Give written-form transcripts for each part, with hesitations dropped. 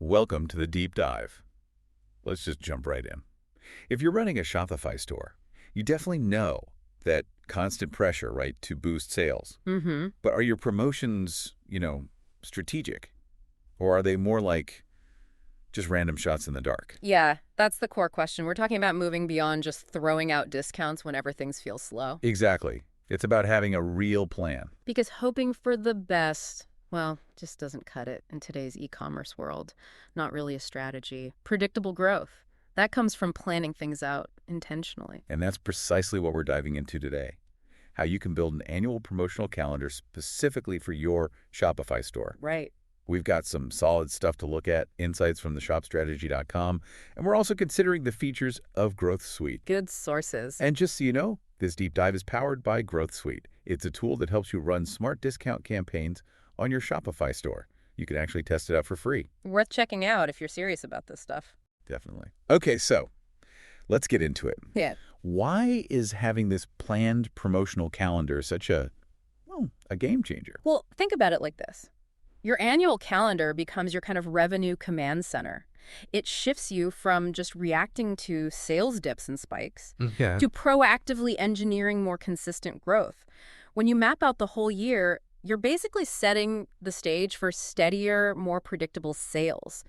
Welcome to the deep dive. Let's just jump right in. If you're running a Shopify store, you definitely know that constant pressure, right, to boost sales. Mm-hmm. But are your promotions, strategic? Or are they more like just random shots in the dark? Yeah, that's the core question. We're talking about moving beyond just throwing out discounts whenever things feel slow. Exactly. It's about having a real plan. Because hoping for the best, well, just doesn't cut it in today's e-commerce world. Not really a strategy. Predictable growth. That comes from planning things out intentionally. And that's precisely what we're diving into today. How you can build an annual promotional calendar specifically for your Shopify store. Right. We've got some solid stuff to look at, insights from the shopstrategy.com, and we're also considering the features of Growth Suite. Good sources. And just so you know, this deep dive is powered by Growth Suite. It's a tool that helps you run smart discount campaigns on your Shopify store. You can actually test it out for free. Worth checking out if you're serious about this stuff. Definitely. Okay, so let's get into it. Yeah. Why is having this planned promotional calendar such a game changer? Well, think about it like this. Your annual calendar becomes your kind of revenue command center. It shifts you from just reacting to sales dips and spikes to proactively engineering more consistent growth. When you map out the whole year, you're basically setting the stage for steadier, more predictable sales.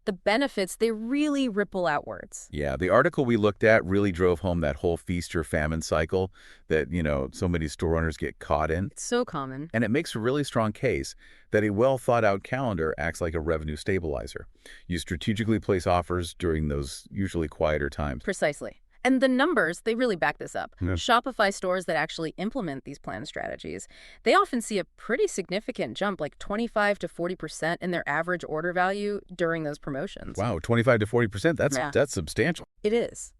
The benefits, they really ripple outwards. Yeah, the article we looked at really drove home that whole feast or famine cycle that, so many store owners get caught in. It's so common. And it makes a really strong case that a well-thought-out calendar acts like a revenue stabilizer. You strategically place offers during those usually quieter times. Precisely. And the numbers, they really back this up. Yeah. Shopify stores that actually implement these planned strategies, they often see a pretty significant jump, like 25 to 40% in their average order value during those promotions. Wow, 25 to 40%, that's substantial. It is.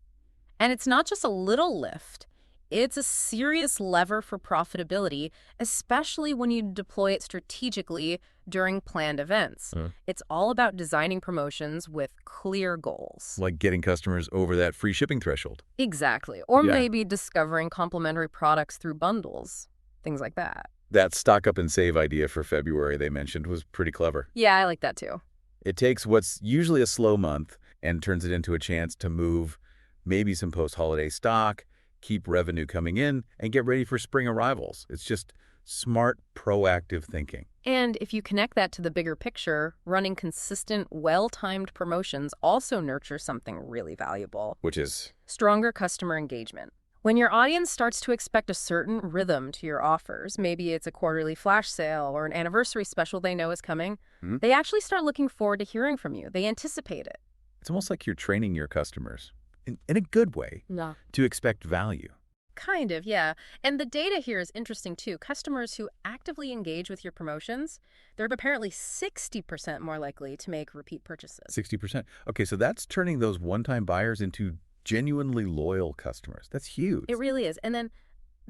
And it's not just a little lift. It's a serious lever for profitability, especially when you deploy it strategically during planned events. It's all about designing promotions with clear goals. Like getting customers over that free shipping threshold. Exactly. Or Yeah. maybe discovering complementary products through bundles, things like that. That stock up and save idea for February they mentioned was pretty clever. Yeah, I like that too. It takes what's usually a slow month and turns it into a chance to move maybe some post-holiday stock, keep revenue coming in, and get ready for spring arrivals. It's just smart, proactive thinking. And if you connect that to the bigger picture, running consistent, well-timed promotions also nurture something really valuable. Which is? Stronger customer engagement. When your audience starts to expect a certain rhythm to your offers, maybe it's a quarterly flash sale or an anniversary special they know is coming, they actually start looking forward to hearing from you. They anticipate it. It's almost like you're training your customers, in a good way, to expect value. Kind of, yeah. And the data here is interesting, too. Customers who actively engage with your promotions, they're apparently 60% more likely to make repeat purchases. 60%. Okay, so that's turning those one-time buyers into genuinely loyal customers. That's huge. It really is. And then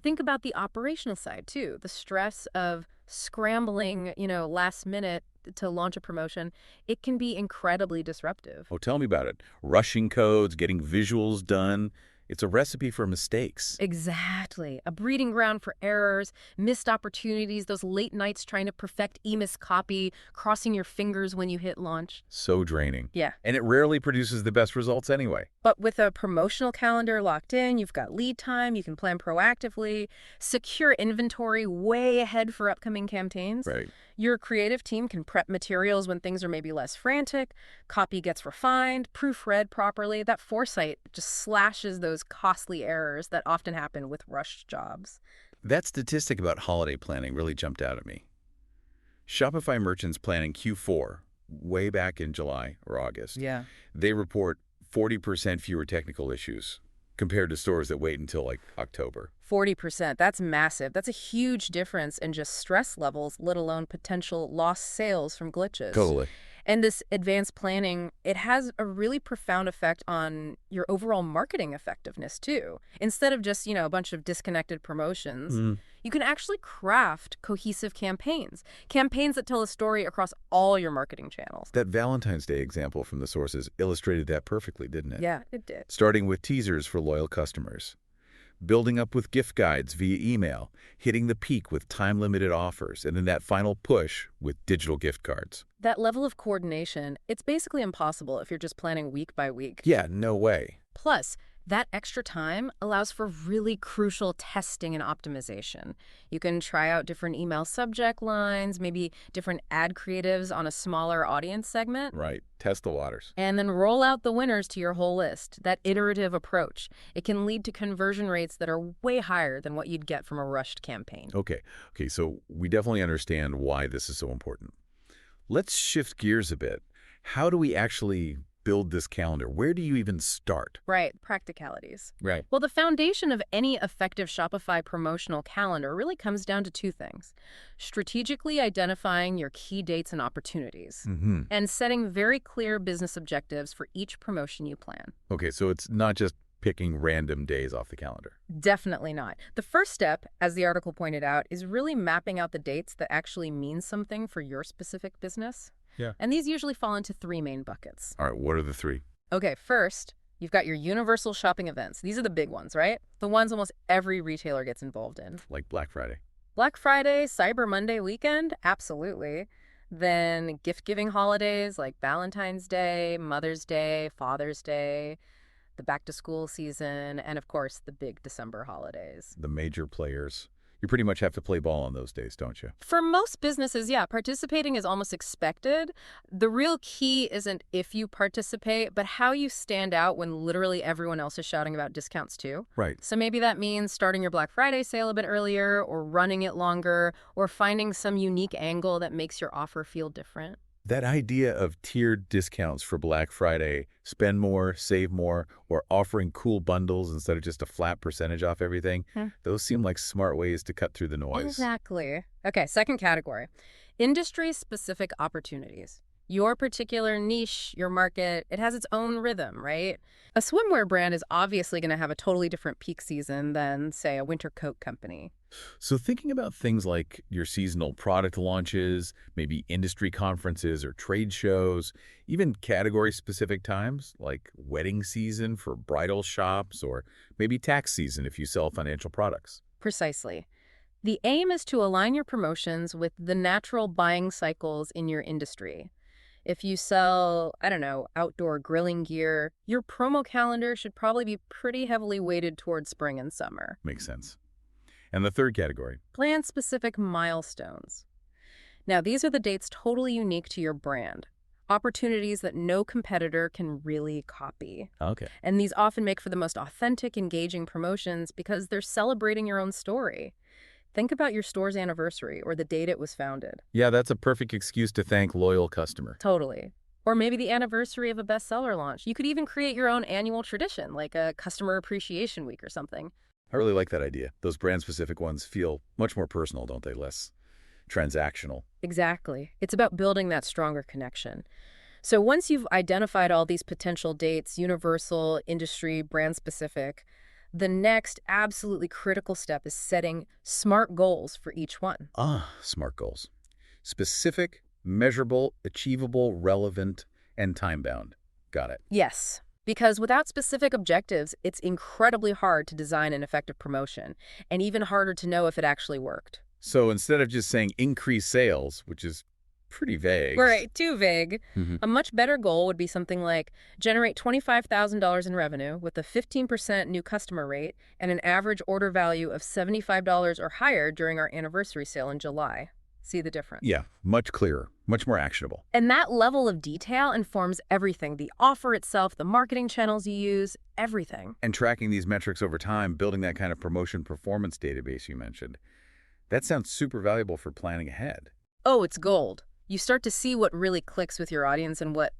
think about the operational side, too. The stress of scrambling, last minute to launch a promotion, it can be incredibly disruptive. Oh, tell me about it. Rushing codes, getting visuals done. It's a recipe for mistakes. Exactly. A breeding ground for errors, missed opportunities, those late nights trying to perfect EMIS copy, crossing your fingers when you hit launch. So draining. Yeah. And it rarely produces the best results anyway. But with a promotional calendar locked in, you've got lead time, you can plan proactively, secure inventory way ahead for upcoming campaigns. Right. Your creative team can prep materials when things are maybe less frantic, copy gets refined, proofread properly. That foresight just slashes those costly errors that often happen with rushed jobs. That statistic about holiday planning really jumped out at me. Shopify merchants planning Q4 way back in July or August. Yeah. They report 40% fewer technical issues compared to stores that wait until October. 40%. That's massive. That's a huge difference in just stress levels, let alone potential lost sales from glitches. Totally. And this advanced planning, it has a really profound effect on your overall marketing effectiveness, too. Instead of just, a bunch of disconnected promotions, you can actually craft cohesive campaigns that tell a story across all your marketing channels. That Valentine's Day example from the sources illustrated that perfectly, didn't it? Yeah, it did. Starting with teasers for loyal customers, building up with gift guides via email, hitting the peak with time-limited offers, and then that final push with digital gift cards. That level of coordination, it's basically impossible if you're just planning week by week. Yeah, no way. Plus, that extra time allows for really crucial testing and optimization. You can try out different email subject lines, maybe different ad creatives on a smaller audience segment. Right. Test the waters. And then roll out the winners to your whole list. That iterative approach. It can lead to conversion rates that are way higher than what you'd get from a rushed campaign. Okay. Okay, so we definitely understand why this is so important. Let's shift gears a bit. How do we actually build this calendar? Where do you even start? Right, practicalities. Right. Well, the foundation of any effective Shopify promotional calendar really comes down to two things. Strategically identifying your key dates and opportunities, and setting very clear business objectives for each promotion you plan. Okay, so it's not just picking random days off the calendar. Definitely not. The first step, as the article pointed out, is really mapping out the dates that actually mean something for your specific business. Yeah. And these usually fall into three main buckets. All right, what are the three? Okay, first, you've got your universal shopping events. These are the big ones, right? The ones almost every retailer gets involved in. Like Black Friday. Black Friday, Cyber Monday weekend, absolutely. Then gift-giving holidays like Valentine's Day, Mother's Day, Father's Day, the back-to-school season, and of course, the big December holidays. The major players. You pretty much have to play ball on those days, don't you? For most businesses, yeah, participating is almost expected. The real key isn't if you participate, but how you stand out when literally everyone else is shouting about discounts too. Right. So maybe that means starting your Black Friday sale a bit earlier, or running it longer, or finding some unique angle that makes your offer feel different. That idea of tiered discounts for Black Friday, spend more, save more, or offering cool bundles instead of just a flat percentage off everything, those seem like smart ways to cut through the noise. Exactly. Okay, second category. Industry-specific opportunities. Your particular niche, your market, it has its own rhythm, right? A swimwear brand is obviously going to have a totally different peak season than, say, a winter coat company. So thinking about things like your seasonal product launches, maybe industry conferences or trade shows, even category-specific times like wedding season for bridal shops or maybe tax season if you sell financial products. Precisely. The aim is to align your promotions with the natural buying cycles in your industry. If you sell, I don't know, outdoor grilling gear, your promo calendar should probably be pretty heavily weighted towards spring and summer. Makes sense. And the third category? Plan-specific milestones. Now, these are the dates totally unique to your brand. Opportunities that no competitor can really copy. Okay. And these often make for the most authentic, engaging promotions because they're celebrating your own story. Think about your store's anniversary or the date it was founded. Yeah, that's a perfect excuse to thank loyal customer. Totally. Or maybe the anniversary of a bestseller launch. You could even create your own annual tradition, like a customer appreciation week or something. I really like that idea. Those brand-specific ones feel much more personal, don't they? Less transactional. Exactly. It's about building that stronger connection. So once you've identified all these potential dates, universal, industry, brand-specific, the next absolutely critical step is setting SMART goals for each one. SMART goals. Specific, measurable, achievable, relevant, and time-bound. Got it. Yes, because without specific objectives, it's incredibly hard to design an effective promotion, and even harder to know if it actually worked. So instead of just saying increase sales, which is pretty vague. Right, too vague. A much better goal would be something like generate $25,000 in revenue with a 15% new customer rate and an average order value of $75 or higher during our anniversary sale in July. See the difference? Yeah, much clearer, much more actionable. And that level of detail informs everything, the offer itself, the marketing channels you use, everything. And tracking these metrics over time, building that kind of promotion performance database you mentioned, that sounds super valuable for planning ahead. Oh, it's gold. You start to see what really clicks with your audience and what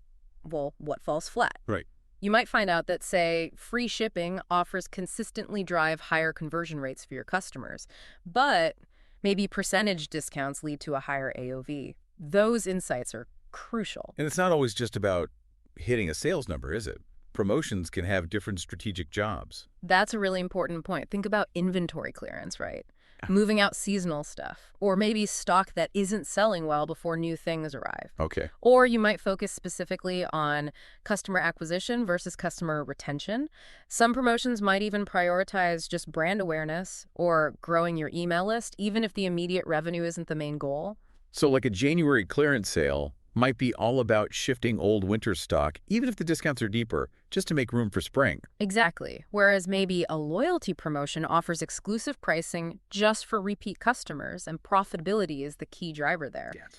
falls flat. Right. You might find out that, say, free shipping offers consistently drive higher conversion rates for your customers, but maybe percentage discounts lead to a higher AOV. Those insights are crucial. And it's not always just about hitting a sales number, is it? Promotions can have different strategic jobs. That's a really important point. Think about inventory clearance, right? Moving out seasonal stuff, or maybe stock that isn't selling well before new things arrive. Okay. Or you might focus specifically on customer acquisition versus customer retention. Some promotions might even prioritize just brand awareness or growing your email list, even if the immediate revenue isn't the main goal. So like a January clearance sale might be all about shifting old winter stock, even if the discounts are deeper, just to make room for spring. Exactly. Whereas maybe a loyalty promotion offers exclusive pricing just for repeat customers, and profitability is the key driver there. Yes.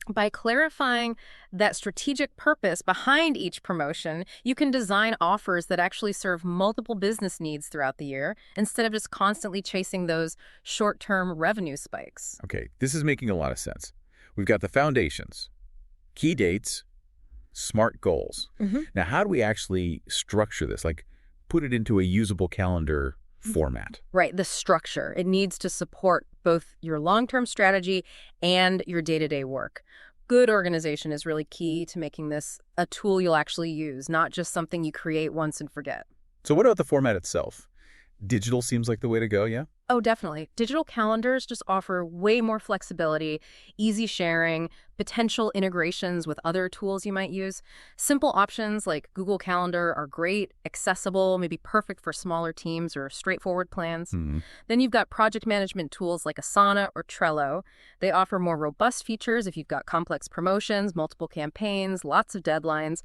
By clarifying that strategic purpose behind each promotion, you can design offers that actually serve multiple business needs throughout the year instead of just constantly chasing those short-term revenue spikes. Okay, this is making a lot of sense. We've got the foundations, key dates, SMART goals. Now, how do we actually structure this? Like, put it into a usable calendar format. Right, the structure. It needs to support both your long-term strategy and your day-to-day work. Good organization is really key to making this a tool you'll actually use, not just something you create once and forget. So what about the format itself? Digital seems like the way to go, yeah? Oh, definitely. Digital calendars just offer way more flexibility, easy sharing, potential integrations with other tools you might use. Simple options like Google Calendar are great, accessible, maybe perfect for smaller teams or straightforward plans. Then you've got project management tools like Asana or Trello. They offer more robust features if you've got complex promotions, multiple campaigns, lots of deadlines.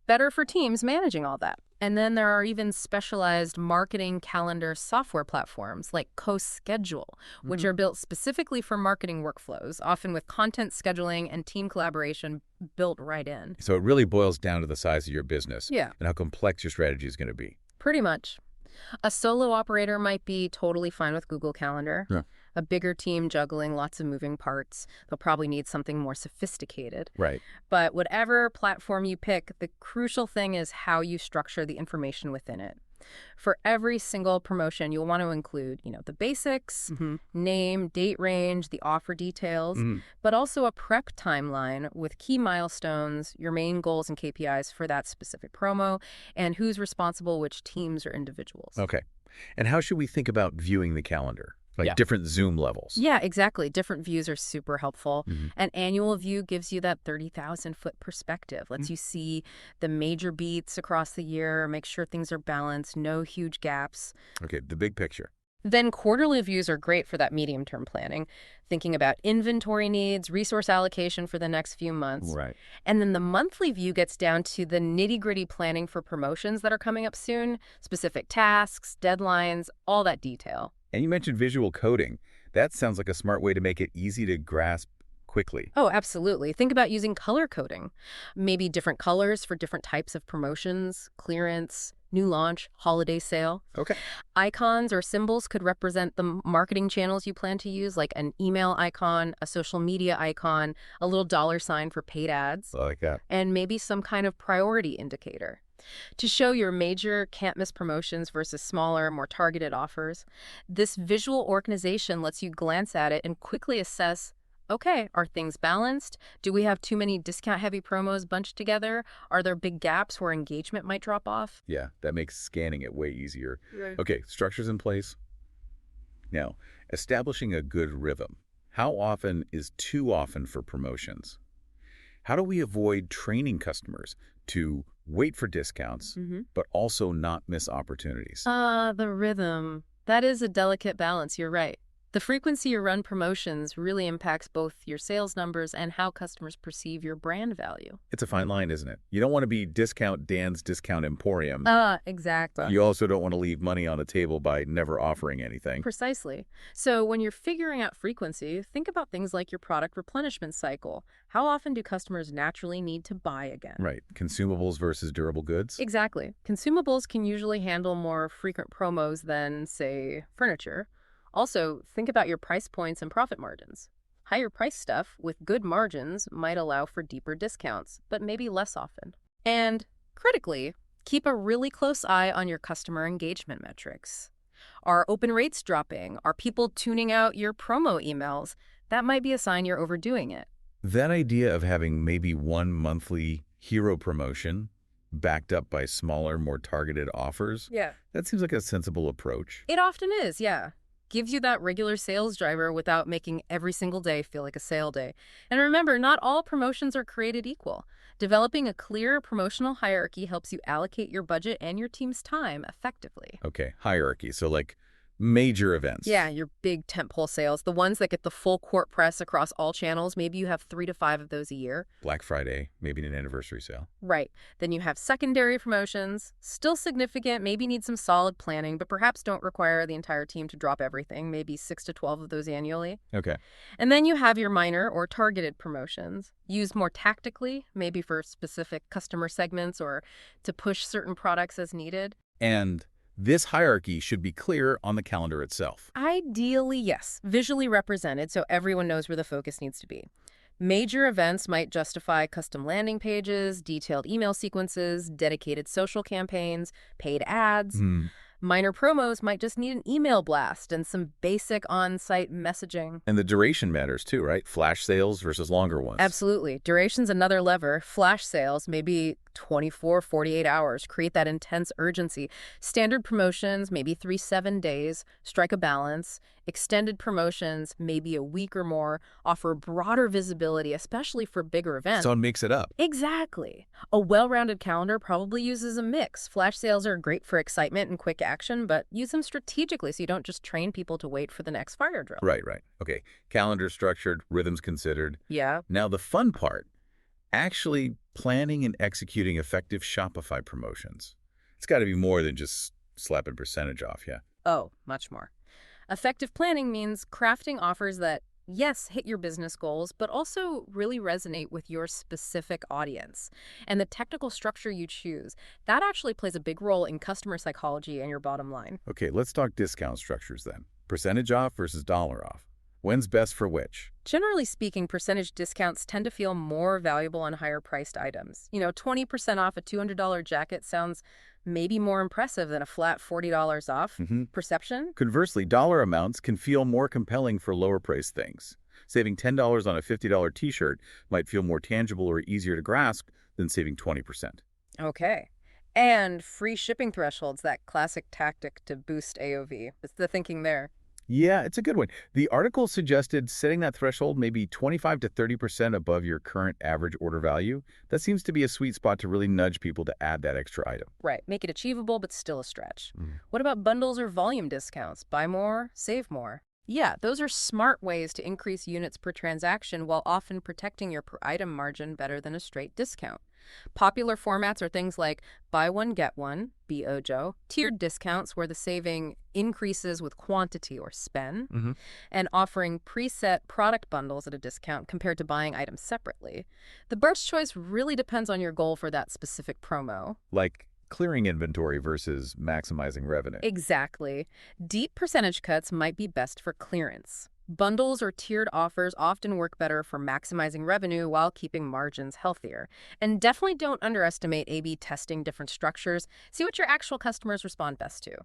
Better for teams managing all that. And then there are even specialized marketing calendar software platforms like CoSchedule, which are built specifically for marketing workflows, often with content scheduling and team collaboration built right in. So it really boils down to the size of your business Yeah, and how complex your strategy is going to be. pretty much. A solo operator might be totally fine with Google Calendar. Yeah. A bigger team juggling lots of moving parts, they'll probably need something more sophisticated. Right. But whatever platform you pick, the crucial thing is how you structure the information within it. For every single promotion, you'll want to include, the basics, name, date range, the offer details, but also a prep timeline with key milestones, your main goals and KPIs for that specific promo, and who's responsible, which teams or individuals. Okay. And how should we think about viewing the calendar? Like different zoom levels? Yeah, exactly. Different views are super helpful. An annual view gives you that 30,000-foot perspective, lets you see the major beats across the year, make sure things are balanced, no huge gaps. Okay, the big picture. Then quarterly views are great for that medium-term planning, thinking about inventory needs, resource allocation for the next few months. Right. And then the monthly view gets down to the nitty-gritty planning for promotions that are coming up soon, specific tasks, deadlines, all that detail. And you mentioned visual coding. That sounds like a smart way to make it easy to grasp quickly. Oh, absolutely. Think about using color coding. Maybe different colors for different types of promotions, clearance, new launch, holiday sale. Okay. Icons or symbols could represent the marketing channels you plan to use, like an email icon, a social media icon, a little $ for paid ads, I like that. and maybe some kind of priority indicator. To show your major can't-miss promotions versus smaller, more targeted offers, this visual organization lets you glance at it and quickly assess, okay, are things balanced? Do we have too many discount-heavy promos bunched together? Are there big gaps where engagement might drop off? Yeah, that makes scanning it way easier. Right. Okay, structure's in place. Now, establishing a good rhythm. How often is too often for promotions? How do we avoid training customers to wait for discounts, but also not miss opportunities? The rhythm. That is a delicate balance, you're right. The frequency you run promotions really impacts both your sales numbers and how customers perceive your brand value. It's a fine line, isn't it? You don't want to be Discount Dan's Discount Emporium. Exactly. You also don't want to leave money on the table by never offering anything. Precisely. So when you're figuring out frequency, think about things like your product replenishment cycle. How often do customers naturally need to buy again? Right. Consumables versus durable goods? Exactly. Consumables can usually handle more frequent promos than, say, furniture. Also, think about your price points and profit margins. Higher price stuff with good margins might allow for deeper discounts, but maybe less often. And critically, keep a really close eye on your customer engagement metrics. Are open rates dropping? Are people tuning out your promo emails? That might be a sign you're overdoing it. That idea of having maybe one monthly hero promotion backed up by smaller, more targeted offers, that seems like a sensible approach. It often is, yeah. Gives you that regular sales driver without making every single day feel like a sale day. And remember, not all promotions are created equal. Developing a clear promotional hierarchy helps you allocate your budget and your team's time effectively. Okay, hierarchy. So like Major events. Yeah, your big tentpole sales, the ones that get the full court press across all channels. Maybe you have 3 to 5 of those a year. Black Friday, maybe an anniversary sale. Right. Then you have secondary promotions, still significant, maybe need some solid planning, but perhaps don't require the entire team to drop everything, maybe 6 to 12 of those annually. Okay. And then you have your minor or targeted promotions, used more tactically, maybe for specific customer segments or to push certain products as needed. And this hierarchy should be clear on the calendar itself. Ideally, yes, visually represented so everyone knows where the focus needs to be. Major events might justify custom landing pages, detailed email sequences, dedicated social campaigns, paid ads. Minor promos might just need an email blast and some basic on-site messaging. And the duration matters too, right? Flash sales versus longer ones. Absolutely. Duration's another lever. Flash sales, maybe 24, 48 hours, create that intense urgency. Standard promotions, maybe 3-7 days, strike a balance. Extended promotions, maybe a week or more, offer broader visibility, especially for bigger events. So it makes it up. Exactly. A well-rounded calendar probably uses a mix. Flash sales are great for excitement and quick action, but use them strategically so you don't just train people to wait for the next fire drill. Right. Okay. Calendar structured, rhythms considered. Yeah. Now the fun part, actually planning and executing effective Shopify promotions. It's got to be more than just slapping percentage off, yeah? Oh, much more. Effective planning means crafting offers that, yes, hit your business goals, but also really resonate with your specific audience. And the technical structure you choose, that actually plays a big role in customer psychology and your bottom line. Okay, let's talk discount structures then. Percentage off versus dollar off. When's best for which? Generally speaking, percentage discounts tend to feel more valuable on higher-priced items. 20% off a $200 jacket sounds maybe more impressive than a flat $40 off. Perception? Conversely, dollar amounts can feel more compelling for lower-priced things. Saving $10 on a $50 t-shirt might feel more tangible or easier to grasp than saving 20%. Okay. And free shipping thresholds, that classic tactic to boost AOV. It's the thinking there. Yeah, it's a good one. The article suggested setting that threshold maybe 25 to 30% above your current average order value. That seems to be a sweet spot to really nudge people to add that extra item. Right. Make it achievable, but still a stretch. What about bundles or volume discounts? Buy more, save more. Yeah, those are smart ways to increase units per transaction while often protecting your per item margin better than a straight discount. Popular formats are things like buy one, get one, BOJO, tiered discounts where the saving increases with quantity or spend, and offering preset product bundles at a discount compared to buying items separately. The burst choice really depends on your goal for that specific promo. Like clearing inventory versus maximizing revenue. Exactly. Deep percentage cuts might be best for clearance. Bundles or tiered offers often work better for maximizing revenue while keeping margins healthier. And definitely don't underestimate A/B testing different structures. See what your actual customers respond best to.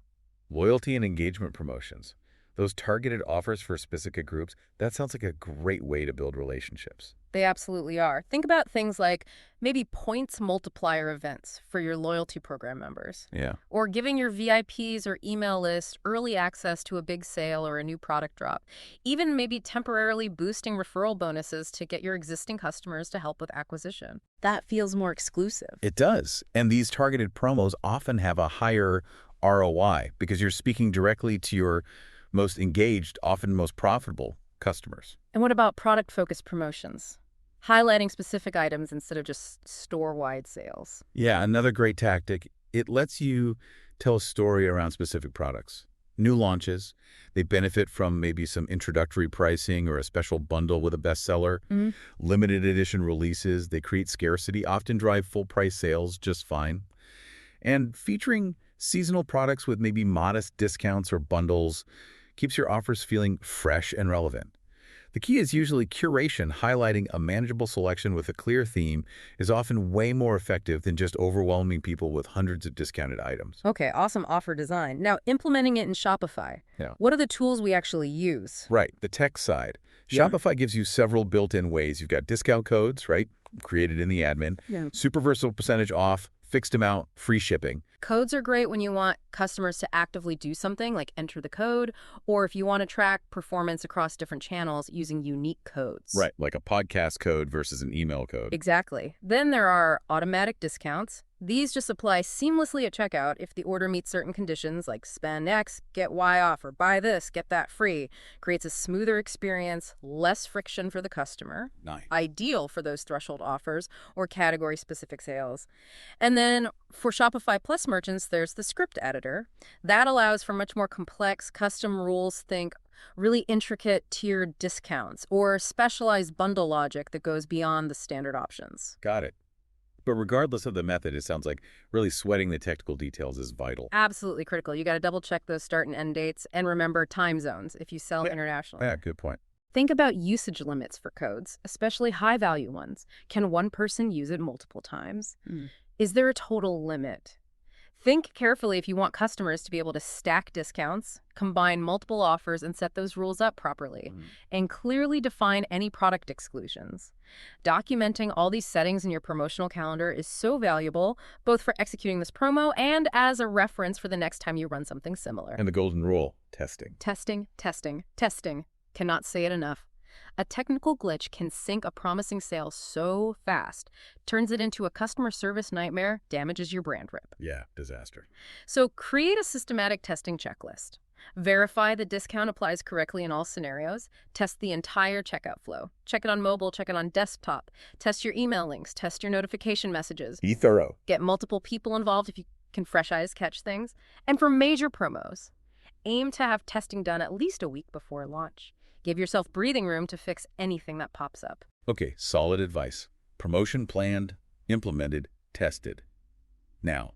Loyalty and engagement promotions. Those targeted offers for specific groups, that sounds like a great way to build relationships. They absolutely are. Think about things like maybe points multiplier events for your loyalty program members. Yeah. Or giving your VIPs or email list early access to a big sale or a new product drop. Even maybe temporarily boosting referral bonuses to get your existing customers to help with acquisition. That feels more exclusive. It does. And these targeted promos often have a higher ROI because you're speaking directly to your most engaged, often most profitable customers. And what about product-focused promotions? Highlighting specific items instead of just store-wide sales. Yeah, another great tactic. It lets you tell a story around specific products. New launches, they benefit from maybe some introductory pricing or a special bundle with a bestseller. Limited edition releases, they create scarcity, often drive full-price sales just fine. And featuring seasonal products with maybe modest discounts or bundles keeps your offers feeling fresh and relevant. The key is usually curation. Highlighting a manageable selection with a clear theme is often way more effective than just overwhelming people with hundreds of discounted items. Okay, awesome offer design. Now, implementing it in Shopify. Yeah. What are the tools we actually use? Right, the tech side. Shopify gives you several built-in ways. You've got discount codes, right, created in the admin, super versatile percentage off, fixed amount, free shipping. Codes are great when you want customers to actively do something, like enter the code, or if you want to track performance across different channels using unique codes. Right, like a podcast code versus an email code. Exactly. Then there are automatic discounts. These just apply seamlessly at checkout if the order meets certain conditions, like spend X, get Y off, or buy this, get that free. Creates a smoother experience, less friction for the customer. Nice. Ideal for those threshold offers or category-specific sales. And then for Shopify Plus merchants, there's the script editor. That allows for much more complex custom rules. Think really intricate tiered discounts or specialized bundle logic that goes beyond the standard options. Got it. But regardless of the method, it sounds like really sweating the technical details is vital. Absolutely critical. You got to double check those start and end dates and remember time zones if you sell internationally. Yeah, good point. Think about usage limits for codes, especially high-value ones. Can one person use it multiple times? Is there a total limit? Think carefully if you want customers to be able to stack discounts, combine multiple offers, and set those rules up properly, and clearly define any product exclusions. Documenting all these settings in your promotional calendar is so valuable, both for executing this promo and as a reference for the next time you run something similar. And the golden rule, testing. Testing, testing, testing. Cannot say it enough. A technical glitch can sink a promising sale so fast, turns it into a customer service nightmare, damages your brand rep. Yeah, disaster. So create a systematic testing checklist. Verify the discount applies correctly in all scenarios. Test the entire checkout flow. Check it on mobile, check it on desktop. Test your email links, test your notification messages. Be thorough. Get multiple people involved if you can fresh eyes catch things. And for major promos, aim to have testing done at least a week before launch. Give yourself breathing room to fix anything that pops up. Okay, solid advice. Promotion planned, implemented, tested. Now,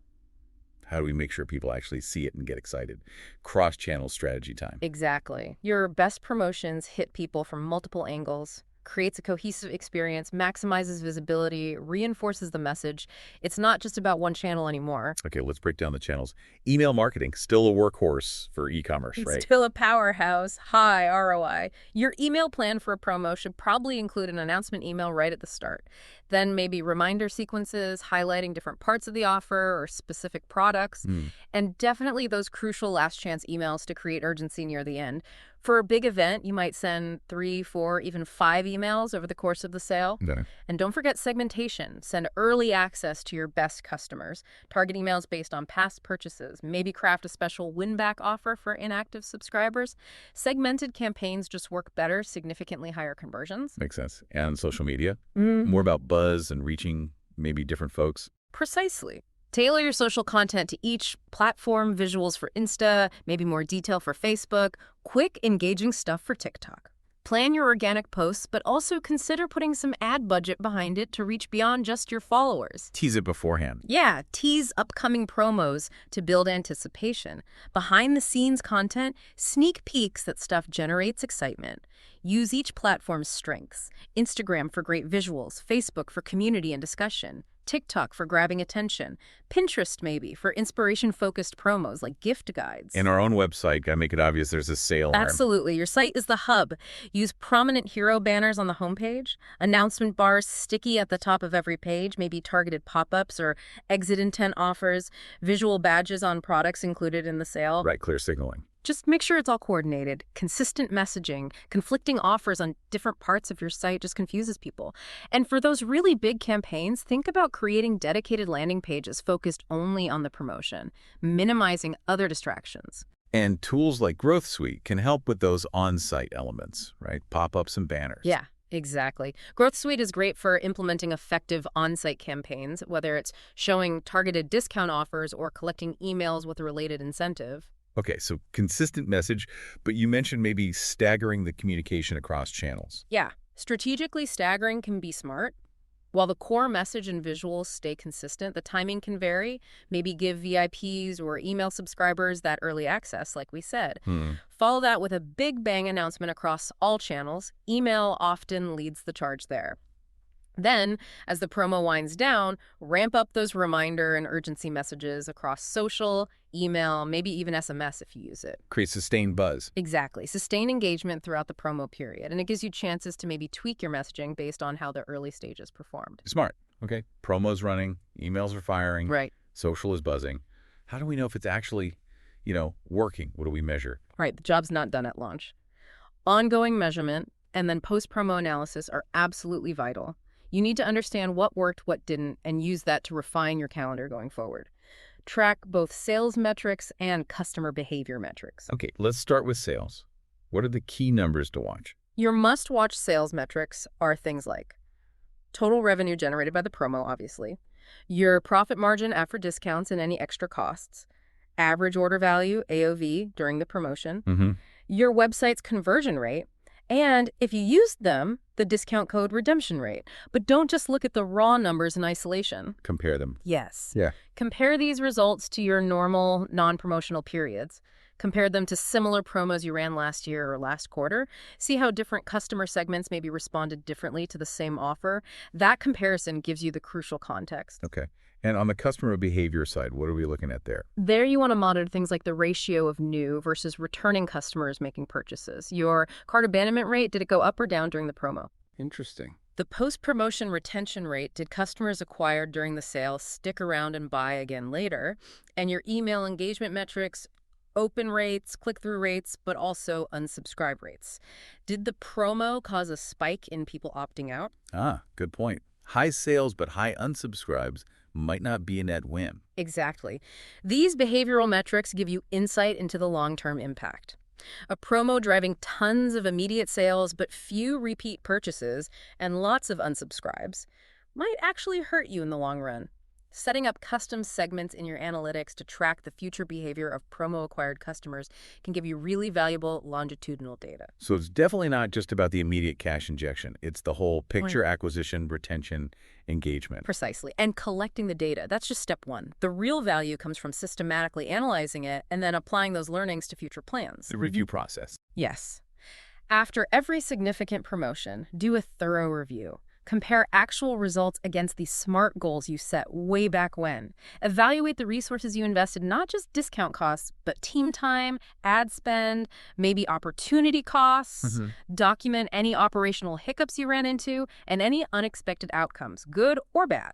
how do we make sure people actually see it and get excited? Cross-channel strategy time. Exactly. Your best promotions hit people from multiple angles, creates a cohesive experience, maximizes visibility, reinforces the message. It's not just about one channel anymore. Okay, let's break down the channels. Email marketing, still a workhorse for e-commerce, right? It's still a powerhouse, high ROI. Your email plan for a promo should probably include an announcement email right at the start. Then maybe reminder sequences, highlighting different parts of the offer or specific products. And definitely those crucial last chance emails to create urgency near the end. For a big event, you might send 3, 4, even 5 emails over the course of the sale. And don't forget segmentation. Send early access to your best customers. Target emails based on past purchases. Maybe craft a special win-back offer for inactive subscribers. Segmented campaigns just work better, significantly higher conversions. Makes sense. And social media? More about buzz and reaching maybe different folks? Precisely. Tailor your social content to each platform, visuals for Insta, maybe more detail for Facebook, quick, engaging stuff for TikTok. Plan your organic posts, but also consider putting some ad budget behind it to reach beyond just your followers. Tease it beforehand. Yeah, tease upcoming promos to build anticipation. Behind-the-scenes content, sneak peeks that stuff generates excitement. Use each platform's strengths. Instagram for great visuals, Facebook for community and discussion, TikTok for grabbing attention, Pinterest maybe for inspiration-focused promos like gift guides. And our own website, gotta make it obvious there's a sale arm. Absolutely. Your site is the hub. Use prominent hero banners on the homepage, announcement bars sticky at the top of every page, maybe targeted pop-ups or exit intent offers, visual badges on products included in the sale. Right, clear signaling. Just make sure it's all coordinated. Consistent messaging, conflicting offers on different parts of your site just confuses people. And for those really big campaigns, think about creating dedicated landing pages focused only on the promotion, minimizing other distractions. And tools like Growth Suite can help with those on-site elements, right? Pop-ups and banners. Yeah. Exactly. Growth Suite is great for implementing effective on-site campaigns, whether it's showing targeted discount offers or collecting emails with a related incentive. Okay, so consistent message, but you mentioned maybe staggering the communication across channels. Yeah, strategically staggering can be smart. While the core message and visuals stay consistent, the timing can vary. Maybe give VIPs or email subscribers that early access, like we said. Follow that with a big bang announcement across all channels. Email often leads the charge there. Then, as the promo winds down, ramp up those reminder and urgency messages across social, email, maybe even SMS if you use it. Create sustained buzz. Exactly. Sustain engagement throughout the promo period, and it gives you chances to maybe tweak your messaging based on how the early stages performed. Smart. Okay, promo's running, emails are firing. Right. Social is buzzing. How do we know if it's actually, working? What do we measure? Right, the job's not done at launch. Ongoing measurement and then post-promo analysis are absolutely vital. You need to understand what worked, what didn't, and use that to refine your calendar going forward. Track both sales metrics and customer behavior metrics. Okay, let's start with sales. What are the key numbers to watch? Your must-watch sales metrics are things like total revenue generated by the promo, obviously, your profit margin after discounts and any extra costs, average order value, AOV, during the promotion, your website's conversion rate, and if you used them, the discount code redemption rate. But don't just look at the raw numbers in isolation. Compare them. Yes. Yeah. Compare these results to your normal non-promotional periods. Compare them to similar promos you ran last year or last quarter. See how different customer segments maybe responded differently to the same offer. That comparison gives you the crucial context. Okay. And on the customer behavior side, what are we looking at there? There you want to monitor things like the ratio of new versus returning customers making purchases. Your cart abandonment rate, did it go up or down during the promo? Interesting. The post-promotion retention rate, did customers acquired during the sale stick around and buy again later? And your email engagement metrics, open rates, click-through rates, but also unsubscribe rates. Did the promo cause a spike in people opting out? Good point. High sales but high unsubscribes might not be a net win. Exactly. These behavioral metrics give you insight into the long-term impact. A promo driving tons of immediate sales but few repeat purchases and lots of unsubscribes might actually hurt you in the long run. Setting up custom segments in your analytics to track the future behavior of promo-acquired customers can give you really valuable longitudinal data. So it's definitely not just about the immediate cash injection. It's the whole picture acquisition, retention, engagement. Precisely. And collecting the data. That's just step one. The real value comes from systematically analyzing it and then applying those learnings to future plans. The review process. Yes. After every significant promotion, do a thorough review. Compare actual results against the SMART goals you set way back when. Evaluate the resources you invested, not just discount costs, but team time, ad spend, maybe opportunity costs. Document any operational hiccups you ran into and any unexpected outcomes, good or bad.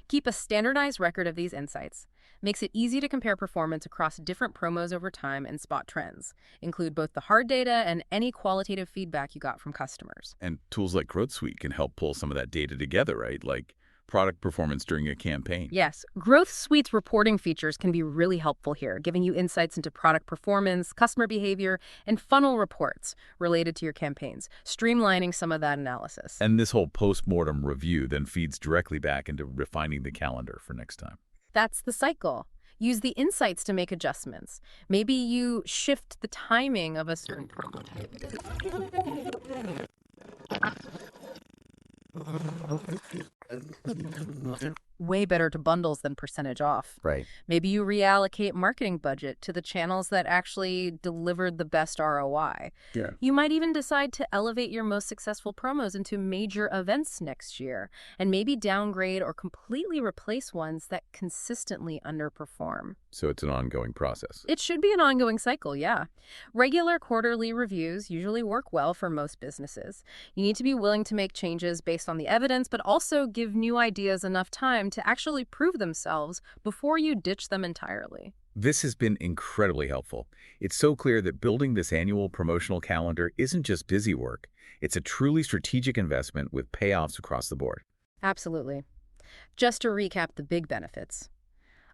Keep a standardized record of these insights. Makes it easy to compare performance across different promos over time and spot trends. Include both the hard data and any qualitative feedback you got from customers. And tools like Growth Suite can help pull some of that data together, right? Like product performance during a campaign. Yes, Growth Suite's reporting features can be really helpful here, giving you insights into product performance, customer behavior, and funnel reports related to your campaigns, streamlining some of that analysis. And this whole post-mortem review then feeds directly back into refining the calendar for next time. That's the cycle. Use the insights to make adjustments. Maybe you shift the timing of a certain prototype. Way better to bundles than percentage off. Right. Maybe you reallocate marketing budget to the channels that actually delivered the best ROI. Yeah. You might even decide to elevate your most successful promos into major events next year, and maybe downgrade or completely replace ones that consistently underperform. So it's an ongoing process. It should be an ongoing cycle, yeah. Regular quarterly reviews usually work well for most businesses. You need to be willing to make changes based on the evidence, but also give new ideas enough time to actually prove themselves before you ditch them entirely. This has been incredibly helpful. It's so clear that building this annual promotional calendar isn't just busy work. It's a truly strategic investment with payoffs across the board. Absolutely. Just to recap the big benefits.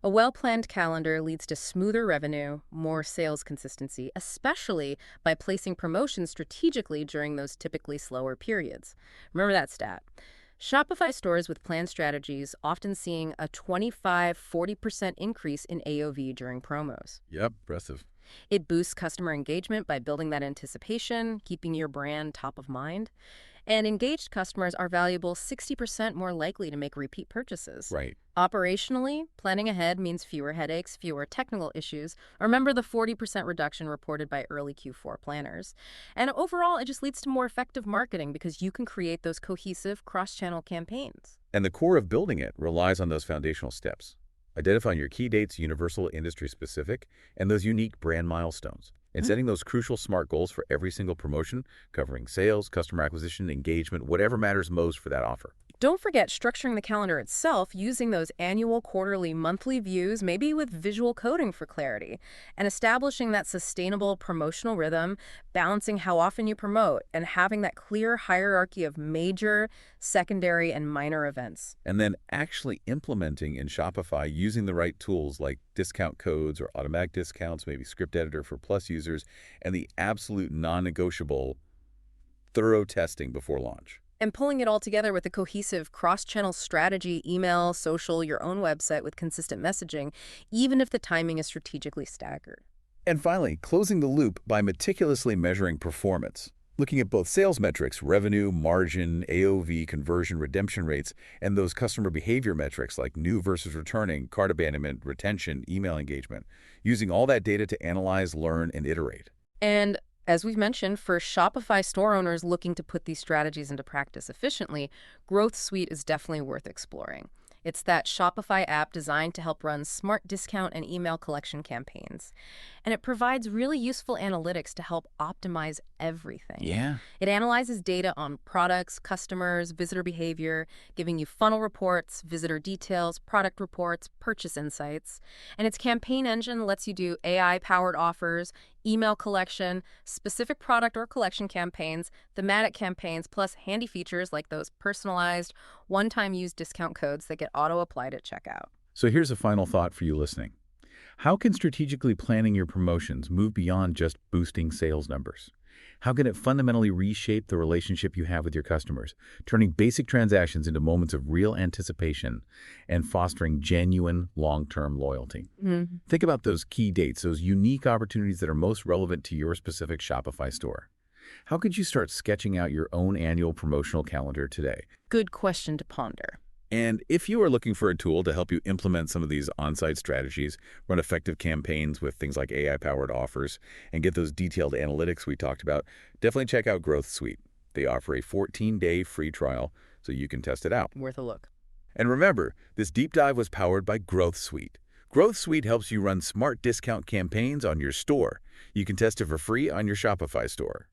A well-planned calendar leads to smoother revenue, more sales consistency, especially by placing promotions strategically during those typically slower periods. Remember that stat. Shopify stores with planned strategies often seeing a 25–40% increase in AOV during promos. Yep, impressive. It boosts customer engagement by building that anticipation, keeping your brand top of mind. And engaged customers are valuable 60% more likely to make repeat purchases. Right. Operationally, planning ahead means fewer headaches, fewer technical issues. Remember the 40% reduction reported by early Q4 planners. And overall, it just leads to more effective marketing because you can create those cohesive cross-channel campaigns. And the core of building it relies on those foundational steps. Identifying your key dates, universal, industry-specific, and those unique brand milestones. And setting those crucial SMART goals for every single promotion, covering sales, customer acquisition, engagement, whatever matters most for that offer. Don't forget structuring the calendar itself using those annual, quarterly, monthly views, maybe with visual coding for clarity, and establishing that sustainable promotional rhythm, balancing how often you promote, and having that clear hierarchy of major, secondary, and minor events. And then actually implementing in Shopify using the right tools like discount codes or automatic discounts, maybe script editor for Plus users, and the absolute non-negotiable thorough testing before launch. And pulling it all together with a cohesive cross-channel strategy, email, social, your own website with consistent messaging, even if the timing is strategically staggered. And finally, closing the loop by meticulously measuring performance, looking at both sales metrics, revenue, margin, AOV, conversion, redemption rates, and those customer behavior metrics like new versus returning, cart abandonment, retention, email engagement, using all that data to analyze, learn, and iterate. And as we've mentioned, for Shopify store owners looking to put these strategies into practice efficiently, Growth Suite is definitely worth exploring. It's that Shopify app designed to help run smart discount and email collection campaigns. And it provides really useful analytics to help optimize everything. Yeah. It analyzes data on products, customers, visitor behavior, giving you funnel reports, visitor details, product reports, purchase insights. And its campaign engine lets you do AI-powered offers, email collection, specific product or collection campaigns, thematic campaigns, plus handy features like those personalized, one-time use discount codes that get auto-applied at checkout. So here's a final thought for you listening. How can strategically planning your promotions move beyond just boosting sales numbers? How can it fundamentally reshape the relationship you have with your customers, turning basic transactions into moments of real anticipation and fostering genuine long-term loyalty? Think about those key dates, those unique opportunities that are most relevant to your specific Shopify store. How could you start sketching out your own annual promotional calendar today? Good question to ponder. And if you are looking for a tool to help you implement some of these on-site strategies, run effective campaigns with things like AI-powered offers, and get those detailed analytics we talked about, definitely check out Growth Suite. They offer a 14-day free trial, so you can test it out. Worth a look. And remember, this deep dive was powered by Growth Suite. Growth Suite helps you run smart discount campaigns on your store. You can test it for free on your Shopify store.